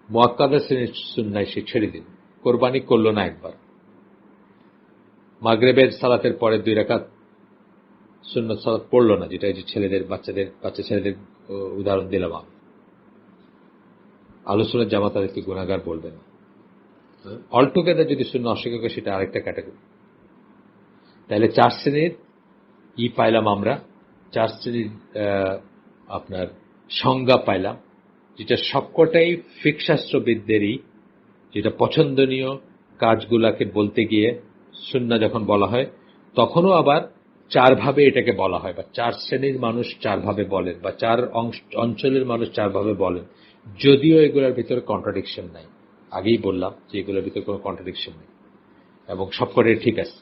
মুআক্কাদা শ্রেণীর সুন্নাহ সে ছেড়ে দিল, কোরবানি করলো না একবার, মাগরিবের সালাতের পরে 2 রাকাত সুন্নত সালাত পড়লো না, যেটা এই যে বাচ্চা ছেলেদের উদাহরণ দিলাম আমি। আহলে সুন্নাত জামাত তাদেরকে গুনাহগার বলবে না। অলটুগেদার যদি সুন্নাহ অস্বীকার করে, সেটা আরেকটা ক্যাটাগরি। তাহলে 4 শ্রেণীর পাইলাম আমরা, 4 শ্রেণীর আপনার সংজ্ঞা পাইলাম, যেটা সবকটাই ফিকহ শাস্ত্রবিদদেরই, যেটা পছন্দনীয় কাজগুলাকে বলতে গিয়ে সুন্নাহ যখন বলা হয়, তখনও আবার 4 ভাবে এটাকে বলা হয়, বা 4 শ্রেণীর মানুষ 4 ভাবে বলেন, বা 4 অঞ্চলের মানুষ 4 ভাবে বলেন, যদিও এগুলোর ভিতরে কন্ট্রাডিকশন নাই। আগেই বললাম যে এগুলোর ভিতরে কোনো কন্ট্রাডিকশন নেই, এবং সবকটাই ঠিক আছে।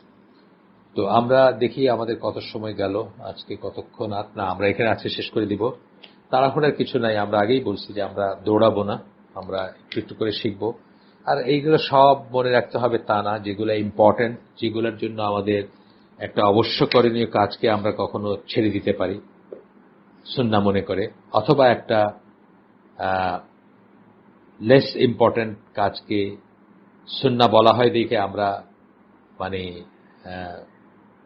তো আমরা দেখি আমাদের কত সময় গেল, আজকে কতক্ষণ। না, আমরা এখানে আজকে শেষ করে দিব, তাড়াহুড়ার কিছু নাই। আমরা আগেই বলছি যে আমরা দৌড়াবো না, আমরা একটু একটু করে শিখবো। আর এইগুলো সব মনে রাখতে হবে তা না, যেগুলো ইম্পর্টেন্ট, যেগুলোর জন্য আমাদের একটা অবশ্য করণীয় কাজকে আমরা কখনো ছেড়ে দিতে পারি সুন্নাহ মনে করে, অথবা একটা লেস ইম্পর্টেন্ট কাজকে সুন্নাহ বলা হয় দেখে আমরা মানে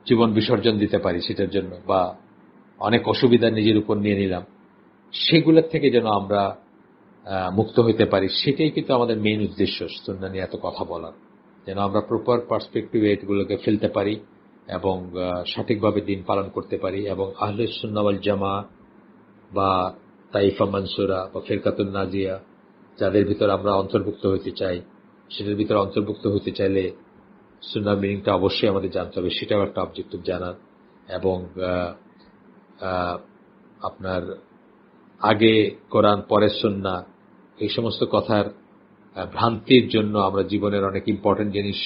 জীবন বিসর্জন দিতে পারি সেটার জন্য, বা অনেক অসুবিধা নিজের উপর নিয়ে নিলাম, সেগুলোর থেকে যেন আমরা মুক্ত হইতে পারি। সেটাই কিন্তু আমাদের মেইন উদ্দেশ্য সুন্নাহ নিয়ে এত কথা বলার, যেন আমরা প্রপার পার্সপেক্টিভে এগুলোকে ফেলতে পারি, এবং সঠিকভাবে দিন পালন করতে পারি এবং আহলে সুন্নাহ ওয়াল জামা বা তাইফা মানসুরা বা ফিরকাতুন নাজিয়া যাদের ভিতর আমরা অন্তর্ভুক্ত হতে চাই, সেটার ভিতরে অন্তর্ভুক্ত হতে চাইলে সুন্নাহর মিনিংটা অবশ্যই আমাদের জানতে হবে, সেটাও একটা অবজেক্টিভ জানার। এবং আপনার আগে কোরআন পরে সুন্নাহ, এই সমস্ত কথার ভ্রান্তির জন্য আমরা জীবনের অনেক ইম্পর্টেন্ট জিনিস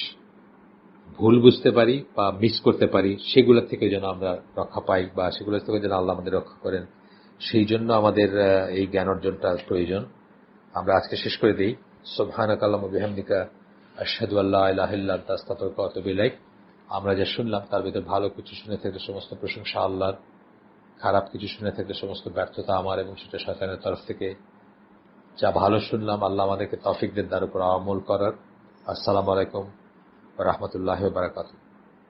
ভুল বুঝতে পারি বা মিস করতে পারি, সেগুলোর থেকে যেন আমরা রক্ষা পাই বা সেগুলোর থেকে যেন আল্লাহ আমাদের রক্ষা করেন, সেই জন্য আমাদের এই জ্ঞান অর্জনটা প্রয়োজন। আমরা আজকে শেষ করে দিই। সুবহানাকাল্লাহুম্মা ওয়া বিহামদিকা আশহাদু আল্লা ইলাহা ইল্লা আনতা আস্তাগফিরুকা ওয়া আতুবু ইলাইক। আমরা যা শুনলাম তার ভিতর ভালো কিছু শুনে থাকলে সমস্ত প্রশংসা আল্লাহর, খারাপ কিছু শুনে থাকলে সমস্ত ব্যর্থতা আমার এবং সেটা শয়তানের তরফ থেকে। যা ভালো শুনলাম আল্লাহ আমাদেরকে তৌফিক দেন তার উপর আমল করার। আসসালামু আলাইকুম ওয়া রাহমাতুল্লাহি ওয়া বারাকাতুহু।